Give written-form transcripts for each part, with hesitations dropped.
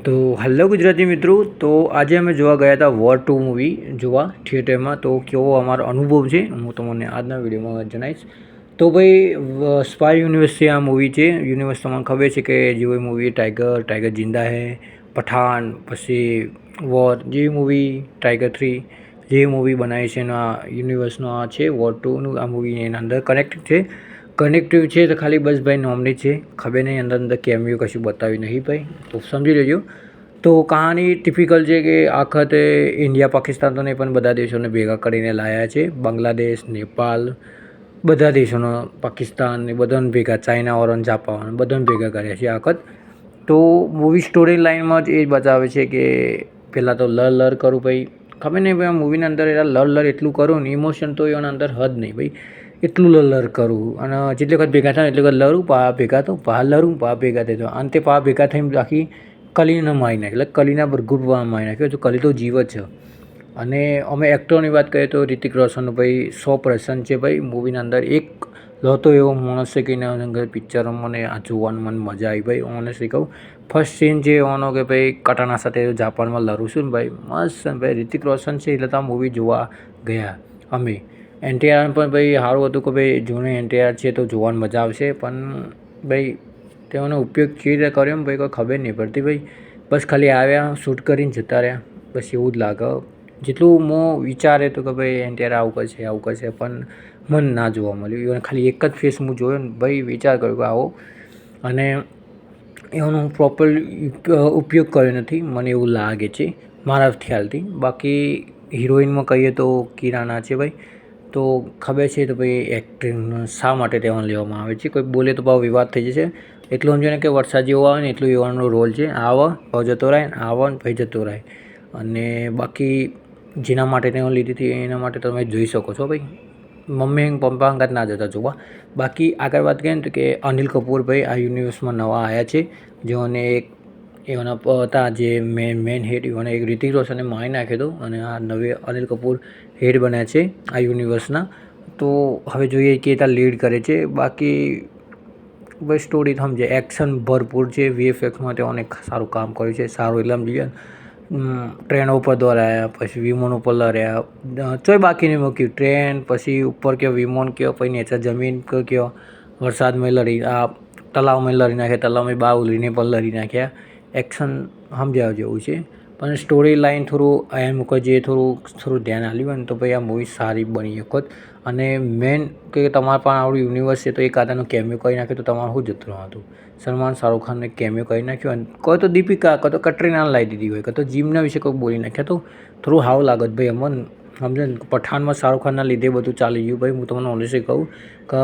તો હેલો ગુજરાતી મિત્રો, તો આજે અમે જોવા ગયા હતા વોર 2 મૂવી જોવા થિયેટરમાં. તો કેવો અમારો અનુભવ છે હું તમને આજના વિડીયોમાં જણાવીશ. તો ભાઈ સ્પાય યુનિવર્સ છે આ મૂવી છે. યુનિવર્સ તમને ખબર છે કે જેવી મૂવી ટાઈગર જિંદા હે, પઠાણ, પછી વોર જેવી મૂવી, ટાઈગર 3 જેવી મૂવી બનાવી છે એના યુનિવર્સનો આ છે વોર 2નું. આ મૂવી એના અંદર કનેક્ટિવ છે તો ખાલી બસ ભાઈ નોમની છે, ખબર નહીં અંદર કેમિયો કશું બતાવ્યું નહીં ભાઈ, તો સમજી લેજો. તો કહાની ટિપિકલ છે કે આખતે ઇન્ડિયા પાકિસ્તાન તો નહીં પણ બધા દેશોને ભેગા કરીને લાવ્યા છે. બાંગ્લાદેશ, નેપાળ, બધા દેશોનો, પાકિસ્તાન એ બધાને ભેગા, ચાઇનાવાળાને, જાપાન બધાને ભેગા કર્યા છે આખત. તો મૂવી સ્ટોરી લાઇનમાં જ એ જ બતાવે છે કે પહેલાં તો લર કરું ભાઈ, ખબર નહીં ભાઈ આ મૂવીના અંદર લર એટલું કરું ને, ઇમોશન તો એના અંદર હદ નહીં ભાઈ, એટલું લર કરું. અને જેટલી વખત ભેગા થાય એટલી વખત લરું, પા ભેગા તો પા લરું, પા ભેગા થાય તો અંતે પા ભેગા થઈને આખી કલીને મારી નાખી, એટલે કલીના ગ્રુપમાં મારી નાખ્યો. તો કલી તો જીવ જ છે. અને અમે એક્ટરની વાત કરીએ તો રિતિક રોશન ભાઈ 100% છે ભાઈ મૂવીના અંદર. એક લતો એવો માણસ છે કે એના અંદર પિક્ચર મને આ જોવાનું મને મજા આવી ભાઈ. ઓનેસ્ટલી કહું, ફર્સ્ટ સીન છે એનો કે ભાઈ કટાના સાથે જાપાનમાં લડું છું ને ભાઈ, મસ્ત ભાઈ. રિતિક રોશન છે એટલે તો આ મૂવી જોવા ગયા અમે. એનટીઆર પણ ભાઈ સારું હતું કે ભાઈ જૂનું એનટીઆર છે તો જોવાની મજા આવશે, પણ ભાઈ તેઓનો ઉપયોગ કેવી રીતે કર્યો ને ભાઈ કોઈ ખબર નહીં પડતી ભાઈ. બસ ખાલી આવ્યા, શૂટ કરીને જતા રહ્યા, બસ એવું જ લાગે. જેટલું હું વિચારે તો કે ભાઈ એનટીઆર આવું કરશે પણ મન ના જોવા મળ્યું. એને ખાલી એક જ ફેસ હું જોયો ને ભાઈ, વિચાર કર્યો કે આવો, અને એનો પ્રોપર ઉપયોગ કર્યો નથી મને એવું લાગે છે મારા ખ્યાલથી. બાકી હિરોઈનમાં કહીએ તો કિરાના છે ભાઈ. તો ખબર છે તો ભાઈ એક્ટિંગ શા માટે તેમાં લેવામાં આવે છે, કોઈ બોલે તો ભાવ વિવાદ થઈ જશે. એટલું સમજો ને કે વરસાદ જેવો આવે ને એટલું એવાનો રોલ છે. આવો ભાવ જતો રહે, આવો ને ભાઈ જતો રહે. અને બાકી જેના માટે તેને લીધી હતી એના માટે તમે જોઈ શકો છો ભાઈ. મમ્મી પપ્પા અંગાત ના જતા જોવા. બાકી આગળ વાત કરીએ ને તો કે અનિલ કપૂર ભાઈ આ યુનિવર્સમાં નવા આવ્યા છે. જેઓને એક એવાના હતા જે મેન હેડ, એવાને એક રિતિક રોશને મારી નાખ્યો હતો અને આ નવે અનિલ કપૂર હેડ બન્યા છે આ યુનિવર્સના. તો હવે જોઈએ કે ત્યાં લીડ કરે છે. બાકી ભાઈ સ્ટોરી સમજે, એક્શન ભરપૂર છે, વીએફએક્સમાં તેઓને સારું કામ કર્યું છે. સારું એટલે આમ જોઈએ ટ્રેન ઉપર દોરાયા, પછી વિમાન ઉપર લડ્યા, ચોય બાકી નહીં મૂક્યું. ટ્રેન પછી ઉપર કયો, વિમાન કયો, પછી નીચે જમીન કયો, વરસાદમાં લડી, આ તલાવમાં લડી નાખ્યા, તલાવમાં બહાર ઉલરીને પણ લડી નાખ્યા. એક્શન સમજાવવા જેવું છે, પણ સ્ટોરી લાઇન થોડું એમ મૂકવા જઈએ, થોડું ધ્યાન આપ્યું હોય ને તો ભાઈ આ મૂવી સારી બની વખત. અને મેન કે તમારા પણ આવડું યુનિવર્સ છે તો એક આધાનું કેમિયો કરી નાખ્યું તો તમારું શું જતું હતું. સલમાન શાહરુખ ખાનને કેમિયો કરી નાખ્યો, અને કોઈ તો દીપિકા, કોઈ તો કટરીના લાવી દીધી હોય, કોઈ તો જીમના વિશે કોઈ બોલી નાખ્યા, તો થોડું હાવ લાગત ભાઈ અમને. સમજે ને, પઠાણમાં શાહરુખ ખાનના લીધે બધું ચાલી ગયું ભાઈ. હું તમને ઓનેસ્ટલી કહું કે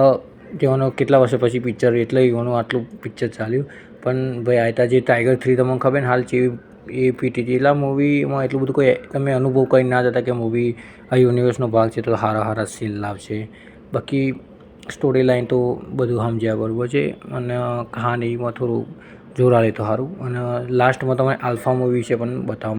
તેઓનો કેટલા વર્ષ પછી પિક્ચર, એટલે એનું આટલું પિક્ચર ચાલ્યું. પણ ભાઈ આવતા જે ટાઈગર 3 તમને ખબર ને હાલ જેવી એ પીટી હતી, એટલે મૂવીમાં એટલું બધું કોઈ તમે અનુભવ કરી ના જતા કે મૂવી આ યુનિવર્સનો ભાગ છે તો સારા સીન લાવશે. બાકી સ્ટોરી લાઇન તો બધું સમજ્યા બરાબર છે, અને કહાનીમાં થોડું જોર આવે તો સારું. અને લાસ્ટમાં તમે આલ્ફા મૂવી વિશે પણ બતાવો.